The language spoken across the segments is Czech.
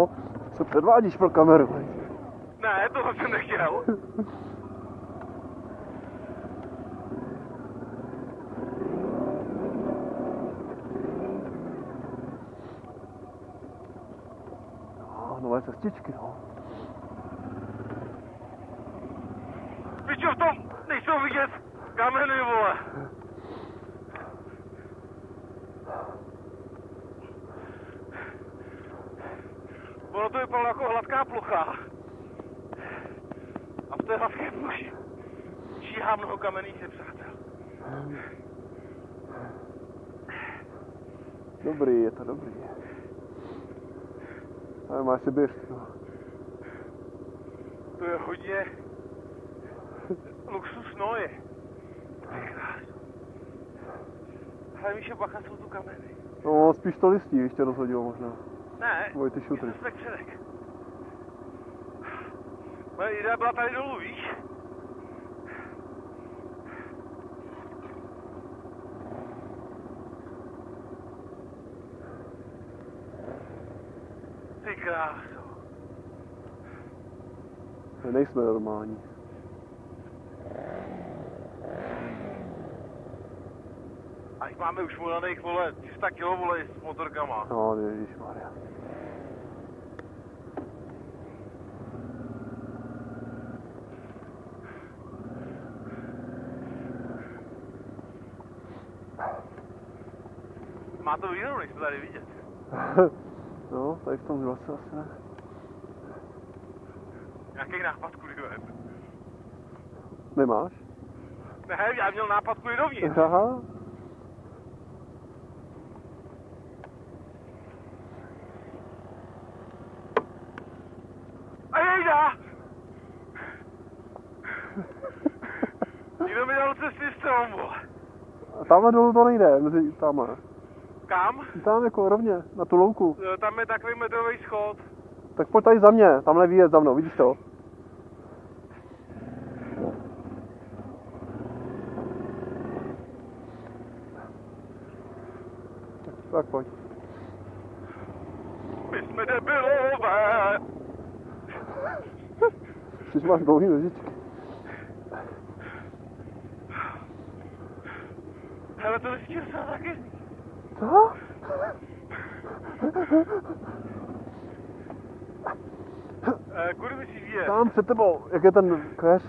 No, co předvádíš pro kameru? Ne, to jsem nechtěl. No, nové cestičky, no. Pičo, v tom nejsou vidět kameny, vole. Ono to vypadalo jako hladká plocha. A v té hladké ploše číhá mnoho kamenných nepřátel. Dobrý, je to dobrý. Ale máš Sibir, no. To je hodně luxus noje. Ale Míšo, bacha, jsou tu kameny. No, spíš to listí, ještě rozhodilo možná. Ne, Moje ty šutry. jsme předek. Moje idea byla tady dolů, víš? Ty kráso. Nejsme normální. A jich máme už modaných, vole, 300 kg, vole, s motorkama. No, ježišmarja. Má to výhodu, nejsme tady vidět. No, tady v tom zase asi ne. Jaký nápad kudy ven? Nemáš? Ne, já měl nápad kudy dovnitř. Aha. A jejda! Někdo mi dal cesty s celou, vole. Tamhle dolů to nejde, mezi tamhle. Kam? Tam jako rovně, na tu louku. Tam je takový metrový schod. Tak pojď tady za mě, tamhle výjezd za mnou, vidíš to? Tak pojď. My jsme debilové. Když máš dlouhý nožičky. Hele, to nestíl se taky. Co? Kudy myslíš je? Tam před tebou, jak je ten keř?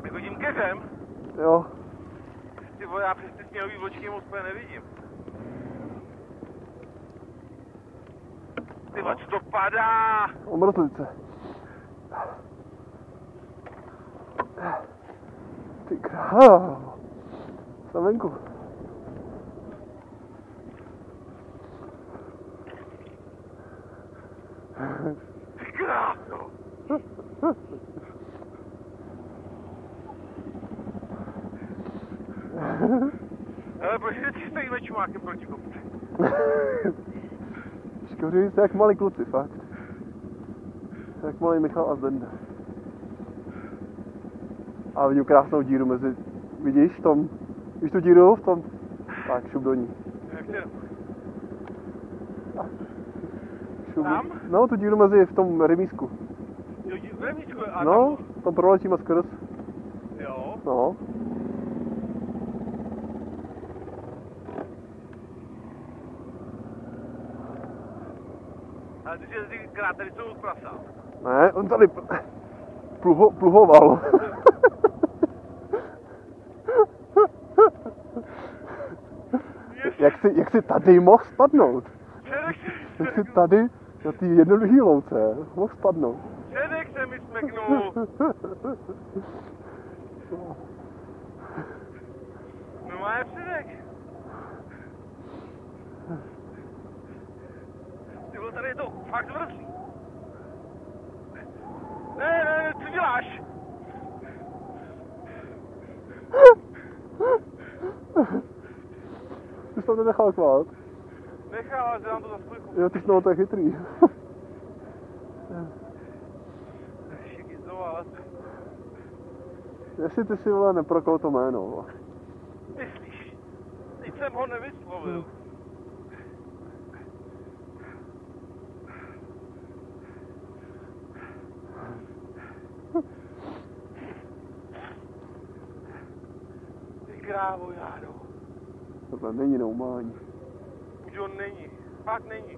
Jako tím keřem? Jo. Ty vole, já přes ty směrový vločky moc úplně nevidím. Ty vole, co to padá? Omrzlice. Ty krávo. Jsem venku. Ty kráso. Ale proč si stojíme čumákem proti kopci? Škoří se jak malí kluci, fakt. Jak malý Michal a Zdenda. A vidím krásnou díru mezi, vidíš v tom, víš tu díru v tom? Tak, šup do ní. Jak tě? Šup. Tam? No, tu díru mezi v tom remísku. Jo, v remísku, a No, tam... tam proletíme skrz. Jo. No. Ale ty krátery jsou od prasa. Ne, on tady pluhoval. jak jsi tady mohl spadnout? Jak jsi tady na té jednoduché louce mohl spadnout? Předek se mi smeknul. No má je předek. Ty vole, tady je to fakt vrzlý. Ne, co děláš? Ty jsi to nenechal kvát. Nechal, ale dělám to za svůj chuť. Jo, ty jsi no, to je chytrý. Jestli ty si, vole, neprokol to jméno, vole. Myslíš? Teď jsem ho nevyslovil. krávo, Jáno. Tohle není normální. Buď on není. Fakt není.